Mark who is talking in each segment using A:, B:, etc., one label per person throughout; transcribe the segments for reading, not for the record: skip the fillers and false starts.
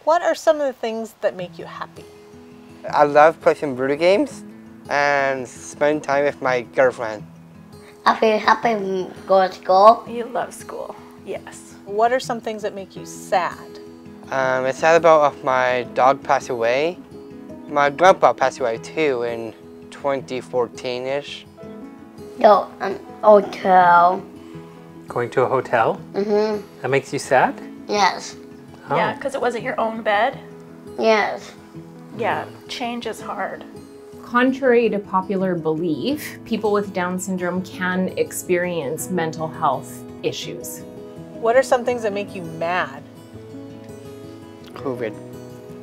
A: What are some of the things that make you happy?
B: I love playing video games and spend time with my girlfriend.
C: I feel happy when I go to school.
D: You love school, yes.
A: What are some things that make you sad?
B: It's sad about my dog passed away. My grandpa passed away too in 2014-ish.
C: Go an hotel.
E: Going to a hotel?
C: Mm-hmm.
E: That makes you sad?
C: Yes.
E: Oh.
D: Yeah, because it wasn't your own bed.
C: Yes.
D: Yeah, change is hard.
F: Contrary to popular belief, people with Down syndrome can experience mental health issues.
A: What are some things that make you mad?
B: COVID.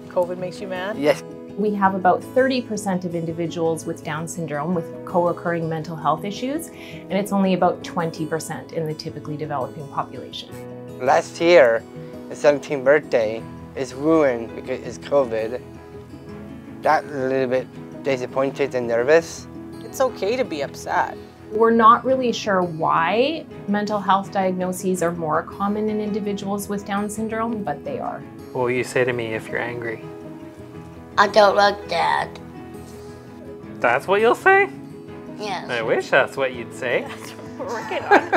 A: COVID makes you mad?
B: Yes.
F: We have about 30% of individuals with Down syndrome with co-occurring mental health issues, and it's only about 20% in the typically developing population.
B: Last year, the 17th birthday is ruined because it's COVID. That a little bit disappointed and nervous.
A: It's okay to be upset.
F: We're not really sure why mental health diagnoses are more common in individuals with Down syndrome, but they are.
E: What will you say to me if you're angry?
C: I don't like that.
E: That's what you'll say?
C: Yes.
E: I wish that's what you'd say.
D: That's what we're working on.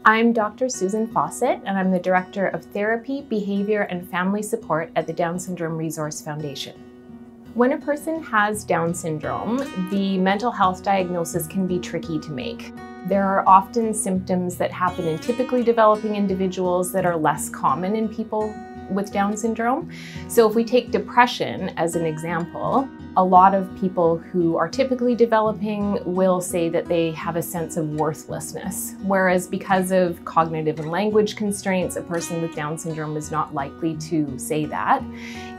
F: I'm Dr. Susan Fawcett, and I'm the Director of Therapy, Behavior, and Family Support at the Down Syndrome Resource Foundation. When a person has Down syndrome, the mental health diagnosis can be tricky to make. There are often symptoms that happen in typically developing individuals that are less common in people with Down syndrome. So if we take depression as an example, a lot of people who are typically developing will say that they have a sense of worthlessness, whereas because of cognitive and language constraints, a person with Down syndrome is not likely to say that,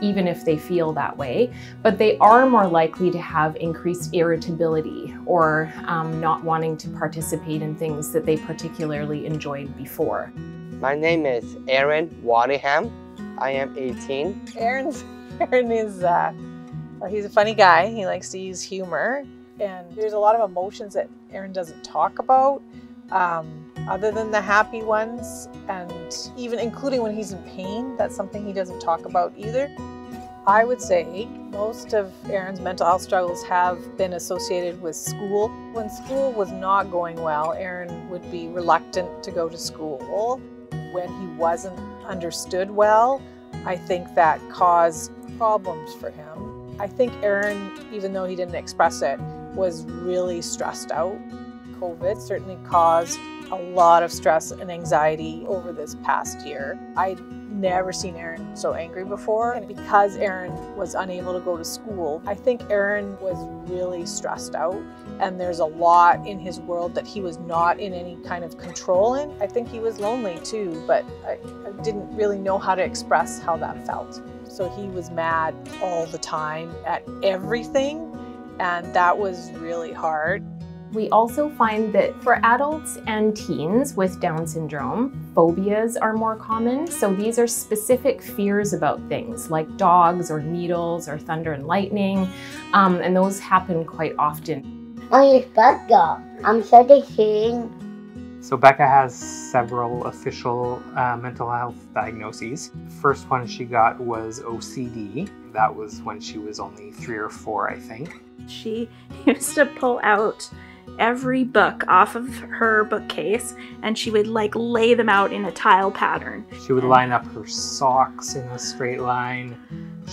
F: even if they feel that way, but they are more likely to have increased irritability or not wanting to participate in things that they particularly enjoyed before.
B: My name is Waddingham. I am 18.
A: Aaron is, well, he's a funny guy. He likes to use humor. And there's a lot of emotions that Aaron doesn't talk about, other than the happy ones. And even including when he's in pain, that's something he doesn't talk about either. I would say most of Aaron's mental health struggles have been associated with school. When school was not going well, Aaron would be reluctant to go to school. When he wasn't understood well, I think that caused problems for him. I think Aaron, even though he didn't express it, was really stressed out. COVID certainly caused a lot of stress and anxiety over this past year. I'd never seen Aaron so angry before, and because Aaron was unable to go to school, I think Aaron was really stressed out, and there's a lot in his world that he was not in any kind of control in. I think he was lonely too, but I didn't really know how to express how that felt. So he was mad all the time at everything, and that was really hard.
F: We also find that for adults and teens with Down syndrome, phobias are more common. So these are specific fears about things like dogs or needles or thunder and lightning, and those happen quite often.
C: My name is Becca. I'm 17.
E: So Becca has several official mental health diagnoses. The first one she got was OCD. That was when she was only 3 or 4, I think.
D: She used to pull out every book off of her bookcase, and she would like lay them out in a tile pattern.
E: She would line up her socks in a straight line.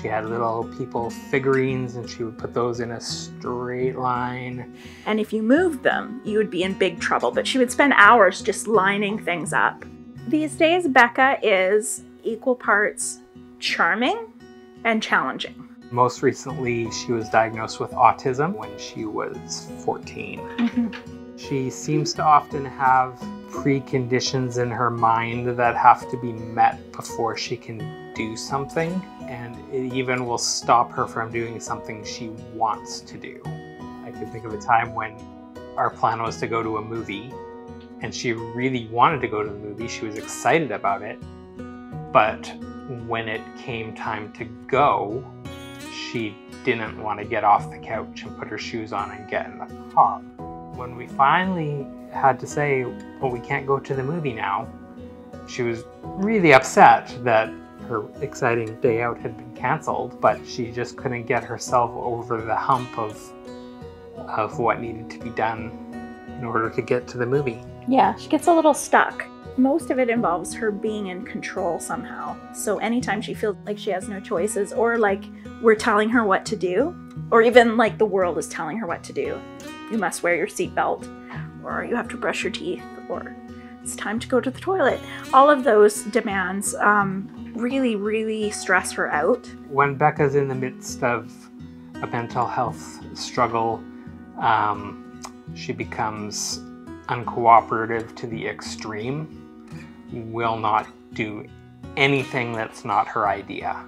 E: She had little people figurines, and she would put those in a straight line.
D: And if you moved them, you would be in big trouble, but she would spend hours just lining things up. These days, Becca is equal parts charming and challenging.
E: Most recently, she was diagnosed with autism when she was 14.
D: Mm-hmm.
E: She seems to often have preconditions in her mind that have to be met before she can do something, and it even will stop her from doing something she wants to do. I can think of a time when our plan was to go to a movie, and she really wanted to go to the movie. She was excited about it, but when it came time to go, she didn't want to get off the couch and put her shoes on and get in the car. When we finally had to say, well, we can't go to the movie now, she was really upset that her exciting day out had been canceled, but she just couldn't get herself over the hump of what needed to be done in order to get to the movie.
D: Yeah, she gets a little stuck. Most of it involves her being in control somehow. So anytime she feels like she has no choices, or like we're telling her what to do, or even like the world is telling her what to do. You must wear your seatbelt, or you have to brush your teeth, or it's time to go to the toilet. All of those demands really, really stress her out.
E: When Becca's in the midst of a mental health struggle, she becomes uncooperative to the extreme, will not do anything that's not her idea.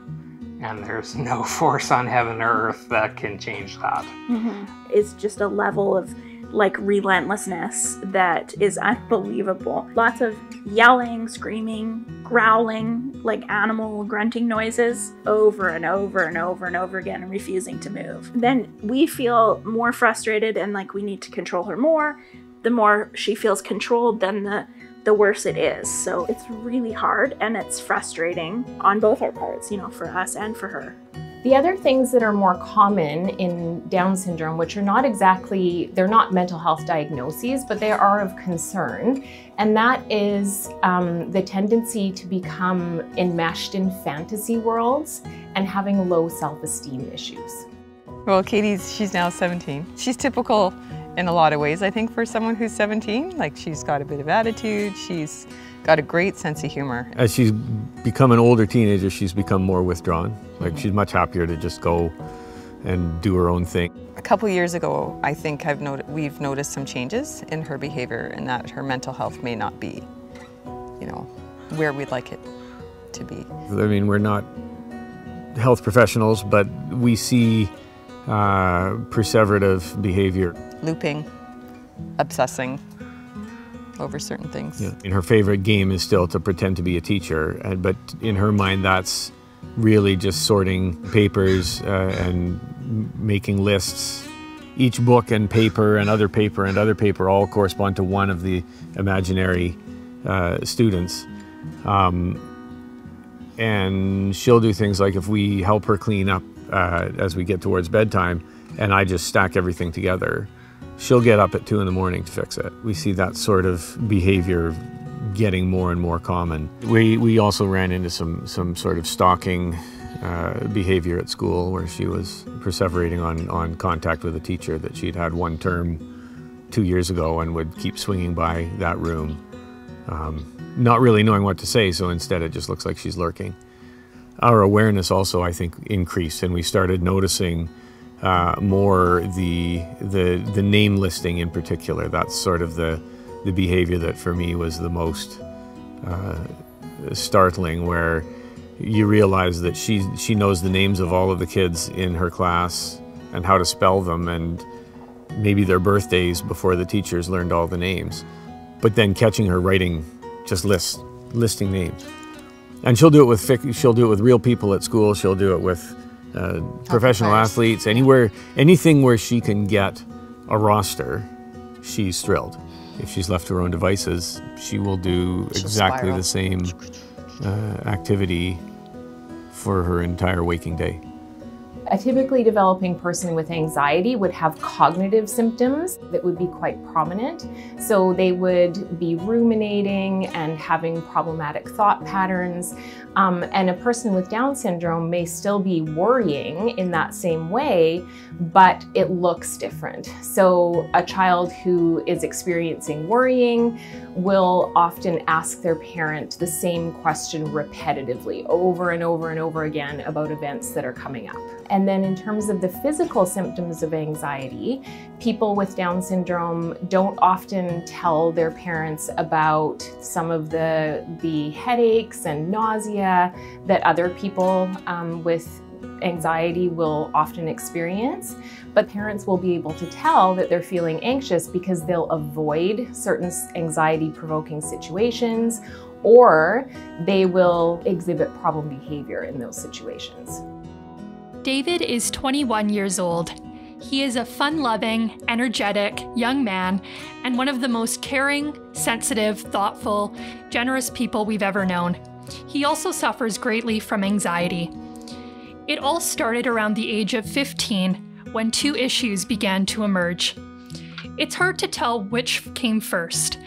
E: And there's no force on heaven or earth that can change that.
D: Mm-hmm. It's just a level of like relentlessness that is unbelievable. Lots of yelling, screaming, growling, like animal grunting noises over and over and over and over again, and refusing to move. Then we feel more frustrated and like we need to control her more. The more she feels controlled, then the worse it is. So it's really hard and it's frustrating on both our parts, you know, for us and for her.
F: The other things that are more common in Down syndrome, which are not exactly, they're not mental health diagnoses, but they are of concern, and that is the tendency to become enmeshed in fantasy worlds and having low self-esteem issues.
G: Well, she's now 17. She's typical in a lot of ways, I think, for someone who's 17. Like, she's got a bit of attitude, she's got a great sense of humor.
H: As she's become an older teenager, she's become more withdrawn. Like, she's much happier to just go and do her own thing.
G: A couple years ago, I think we've noticed some changes in her behavior, and that her mental health may not be, you know, where we'd like it to be.
H: I mean, we're not health professionals, but we see perseverative behavior.
G: Looping, obsessing over certain things.
H: Yeah. And her favorite game is still to pretend to be a teacher, but in her mind that's really just sorting papers and making lists. Each book and paper and other paper and other paper all correspond to one of the imaginary students. And she'll do things like, if we help her clean up as we get towards bedtime and I just stack everything together, she'll get up at 2 in the morning to fix it. We see that sort of behavior getting more and more common. We also ran into some sort of stalking behavior at school, where she was perseverating on contact with a teacher that she'd had one term 2 years ago and would keep swinging by that room, not really knowing what to say, so instead it just looks like she's lurking. Our awareness also, I think, increased, and we started noticing more the name listing in particular. That's sort of the behavior that for me was the most startling, where you realize that she knows the names of all of the kids in her class and how to spell them, and maybe their birthdays before the teachers learned all the names. But then catching her writing just listing names. And she'll do it with real people at school. She'll do it with professional athletes, anything where she can get a roster, she's thrilled. If she's left to her own devices, she will do exactly the same activity for her entire waking day.
F: A typically developing person with anxiety would have cognitive symptoms that would be quite prominent. So they would be ruminating and having problematic thought patterns. And a person with Down syndrome may still be worrying in that same way, but it looks different. So a child who is experiencing worrying will often ask their parent the same question repetitively over and over and over again about events that are coming up. And then in terms of the physical symptoms of anxiety, people with Down syndrome don't often tell their parents about some of the headaches and nausea that other people with anxiety will often experience. But parents will be able to tell that they're feeling anxious because they'll avoid certain anxiety-provoking situations, or they will exhibit problem behavior in those situations.
I: David is 21 years old. He is a fun-loving, energetic young man and one of the most caring, sensitive, thoughtful, generous people we've ever known. He also suffers greatly from anxiety. It all started around the age of 15 when two issues began to emerge. It's hard to tell which came first,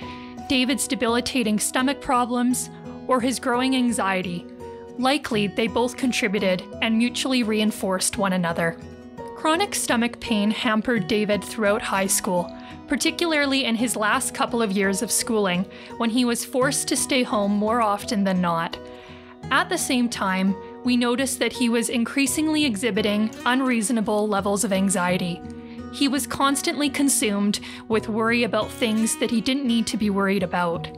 I: David's debilitating stomach problems or his growing anxiety. Likely, they both contributed and mutually reinforced one another. Chronic stomach pain hampered David throughout high school, particularly in his last couple of years of schooling, when he was forced to stay home more often than not. At the same time, we noticed that he was increasingly exhibiting unreasonable levels of anxiety. He was constantly consumed with worry about things that he didn't need to be worried about.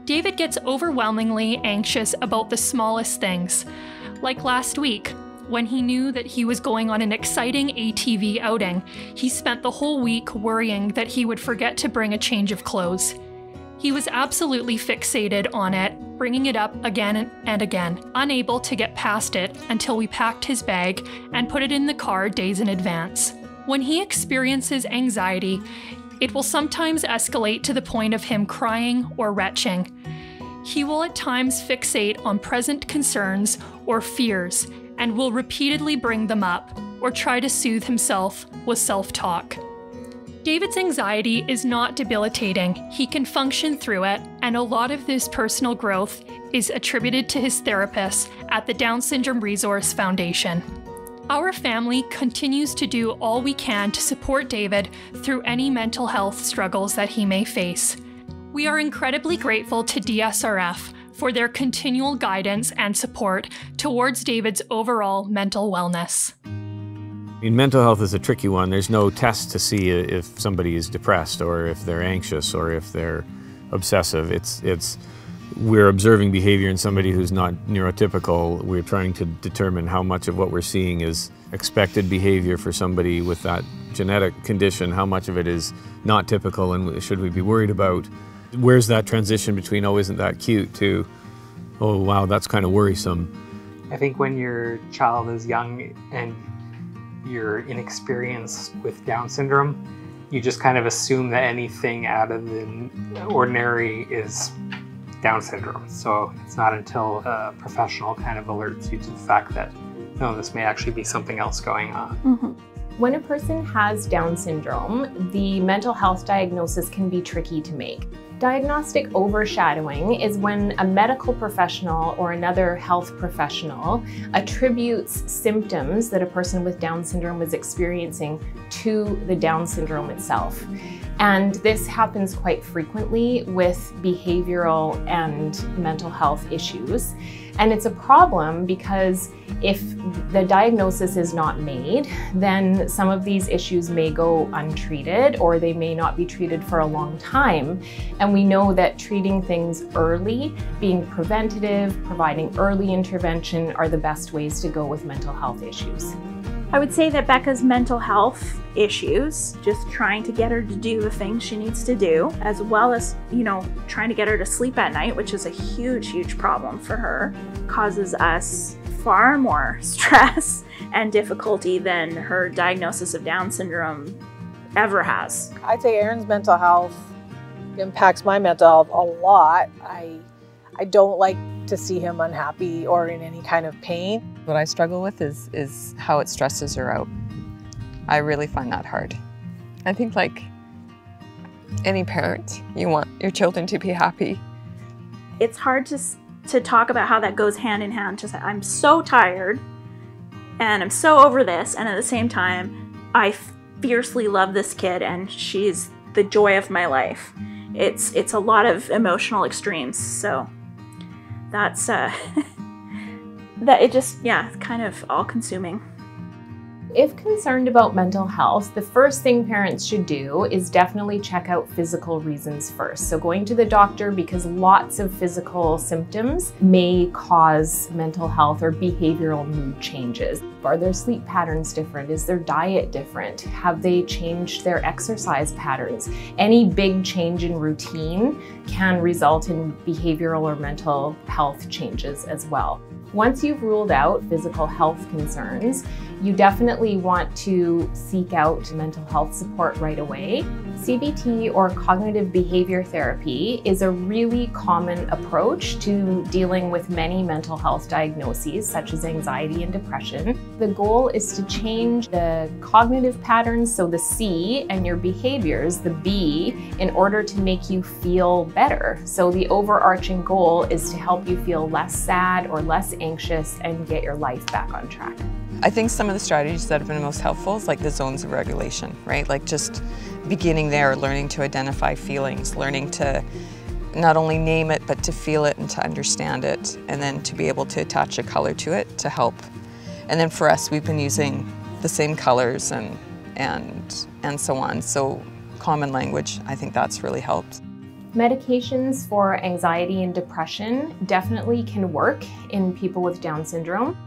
I: David gets overwhelmingly anxious about the smallest things, like last week, when he knew that he was going on an exciting ATV outing. He spent the whole week worrying that he would forget to bring a change of clothes. He was absolutely fixated on it, bringing it up again and again, unable to get past it until we packed his bag and put it in the car days in advance. When he experiences anxiety, it will sometimes escalate to the point of him crying or retching. He will at times fixate on present concerns or fears and will repeatedly bring them up or try to soothe himself with self-talk. David's anxiety is not debilitating. He can function through it, and a lot of this personal growth is attributed to his therapist at the Down Syndrome Resource Foundation. Our family continues to do all we can to support David through any mental health struggles that he may face. We are incredibly grateful to DSRF for their continual guidance and support towards David's overall mental wellness.
H: I mean, mental health is a tricky one. There's no test to see if somebody is depressed or if they're anxious or if they're obsessive. We're observing behavior in somebody who's not neurotypical. We're trying to determine how much of what we're seeing is expected behavior for somebody with that genetic condition, how much of it is not typical and should we be worried about. Where's that transition between, oh, isn't that cute, to, oh, wow, that's kind of worrisome.
E: I think when your child is young and you're inexperienced with Down syndrome, you just kind of assume that anything out of the ordinary is Down syndrome. So it's not until a professional kind of alerts you to the fact that, no, this may actually be something else going on.
F: Mm-hmm. When a person has Down syndrome, the mental health diagnosis can be tricky to make. Diagnostic overshadowing is when a medical professional or another health professional attributes symptoms that a person with Down syndrome is experiencing to the Down syndrome itself. And this happens quite frequently with behavioral and mental health issues. And it's a problem because if the diagnosis is not made, then some of these issues may go untreated or they may not be treated for a long time. And we know that treating things early, being preventative, providing early intervention are the best ways to go with mental health issues.
D: I would say that Becca's mental health issues, just trying to get her to do the things she needs to do, as well as, trying to get her to sleep at night, which is a huge, huge problem for her, causes us far more stress and difficulty than her diagnosis of Down syndrome ever has.
A: I'd say Erin's mental health impacts my mental health a lot. I don't like to see him unhappy or in any kind of pain.
G: What I struggle with is how it stresses her out. I really find that hard. I think, like any parent, you want your children to be happy.
D: It's hard to talk about how that goes hand in hand. Just, I'm so tired and I'm so over this, and at the same time, I fiercely love this kid and she's the joy of my life. It's a lot of emotional extremes, so that's that it just, yeah, kind of all consuming.
F: If concerned about mental health, the first thing parents should do is definitely check out physical reasons first. So going to the doctor, because lots of physical symptoms may cause mental health or behavioral mood changes. Are their sleep patterns different? Is their diet different? Have they changed their exercise patterns? Any big change in routine can result in behavioral or mental health changes as well. Once you've ruled out physical health concerns, you definitely want to seek out mental health support right away. CBT, or cognitive behavior therapy, is a really common approach to dealing with many mental health diagnoses, such as anxiety and depression. The goal is to change the cognitive patterns, so the C, and your behaviors, the B, in order to make you feel better. So the overarching goal is to help you feel less sad or less anxious and get your life back on track.
G: I think some of the strategies that have been most helpful is like the zones of regulation, right? Like just beginning there, learning to identify feelings, learning to not only name it, but to feel it and to understand it, and then to be able to attach a color to it to help. And then for us, we've been using the same colors and so on. So common language, I think that's really helped.
F: Medications for anxiety and depression definitely can work in people with Down syndrome.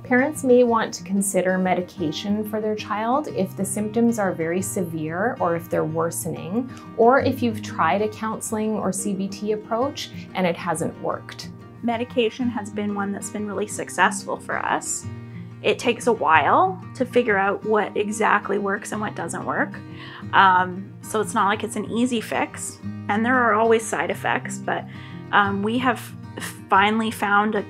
F: Parents may want to consider medication for their child if the symptoms are very severe or if they're worsening, or if you've tried a counseling or CBT approach and it hasn't worked.
D: Medication has been one that's been really successful for us. It takes a while to figure out what exactly works and what doesn't work. So it's not like it's an easy fix, and there are always side effects, but we have finally found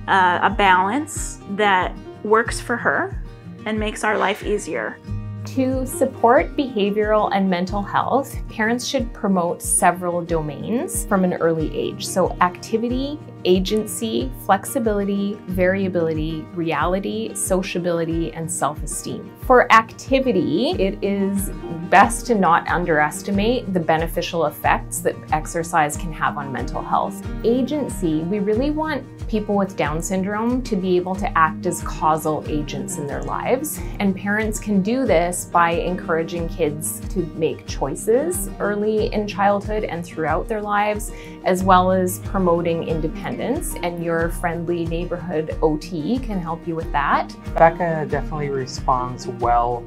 D: a balance that works for her and makes our life easier.
F: To support behavioral and mental health, parents should promote several domains from an early age. So activity, agency, flexibility, variability, reality, sociability, and self-esteem. For activity, it is best to not underestimate the beneficial effects that exercise can have on mental health. Agency, we really want people with Down syndrome to be able to act as causal agents in their lives, and parents can do this by encouraging kids to make choices early in childhood and throughout their lives, as well as promoting independence, and your friendly neighborhood OT can help you with that.
E: Becca definitely responds well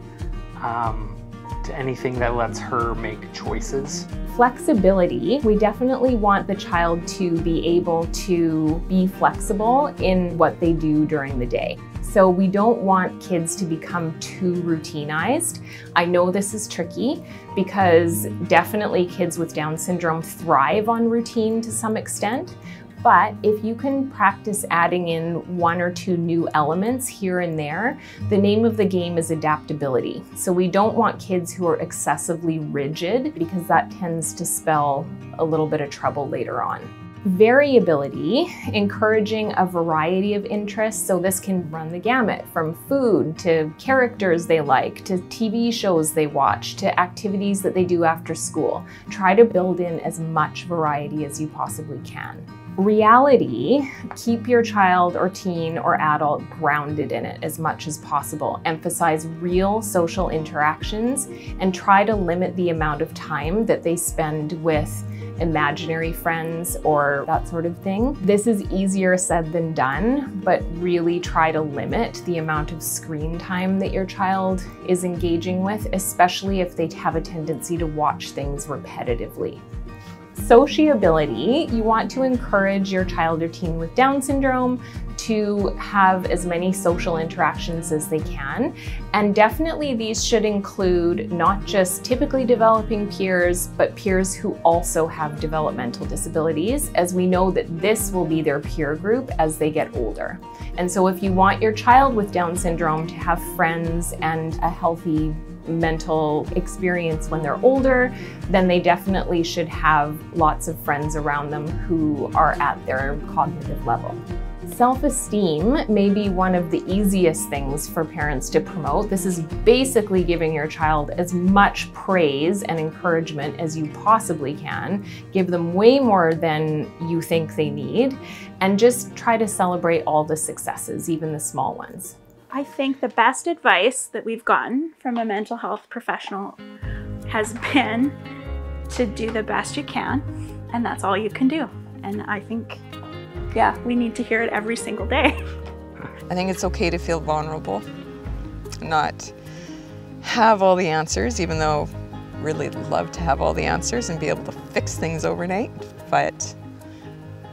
E: to anything that lets her make choices.
F: Flexibility, we definitely want the child to be able to be flexible in what they do during the day. So we don't want kids to become too routinized. I know this is tricky because definitely kids with Down syndrome thrive on routine to some extent. But if you can practice adding in 1 or 2 new elements here and there, the name of the game is adaptability. So we don't want kids who are excessively rigid, because that tends to spell a little bit of trouble later on. Variability, encouraging a variety of interests. So this can run the gamut from food to characters they like, to TV shows they watch, to activities that they do after school. Try to build in as much variety as you possibly can. Reality, keep your child or teen or adult grounded in it as much as possible. Emphasize real social interactions and try to limit the amount of time that they spend with imaginary friends or that sort of thing. This is easier said than done, but really try to limit the amount of screen time that your child is engaging with, especially if they have a tendency to watch things repetitively. Sociability, you want to encourage your child or teen with Down syndrome to have as many social interactions as they can. And definitely these should include not just typically developing peers, but peers who also have developmental disabilities, as we know that this will be their peer group as they get older. And so if you want your child with Down syndrome to have friends and a healthy mental experience when they're older, then they definitely should have lots of friends around them who are at their cognitive level. Self-esteem may be one of the easiest things for parents to promote. This is basically giving your child as much praise and encouragement as you possibly can. Give them way more than you think they need, and just try to celebrate all the successes, even the small ones.
D: I think the best advice that we've gotten from a mental health professional has been to do the best you can, and that's all you can do. And I think, yeah, we need to hear it every single day.
G: I think it's okay to feel vulnerable, not have all the answers, even though I really love to have all the answers and be able to fix things overnight, but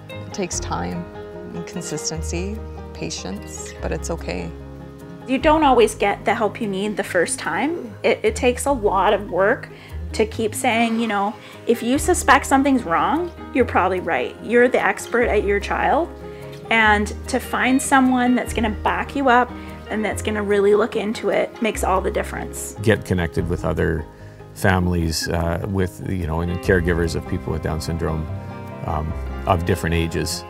G: it takes time and consistency, patience, but it's okay.
D: You don't always get the help you need the first time. It takes a lot of work to keep saying, you know, if you suspect something's wrong, you're probably right. You're the expert at your child. And to find someone that's gonna back you up and that's gonna really look into it makes all the difference.
H: Get connected with other families, with, you know, and caregivers of people with Down syndrome of different ages,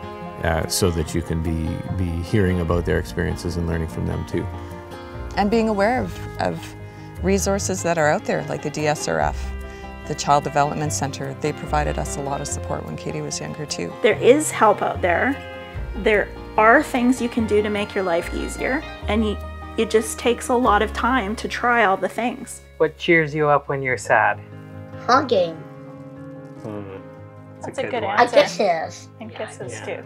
H: so that you can be hearing about their experiences and learning from them too.
G: And being aware of resources that are out there, like the DSRF, the Child Development Center. They provided us a lot of support when Katie was younger too.
D: There is help out there. There are things you can do to make your life easier, and it just takes a lot of time to try all the things.
E: What cheers you up when you're sad?
C: Hugging.
D: That's a good
E: one.
D: answer.
C: I kisses.
D: And kisses
E: Yeah.
D: too.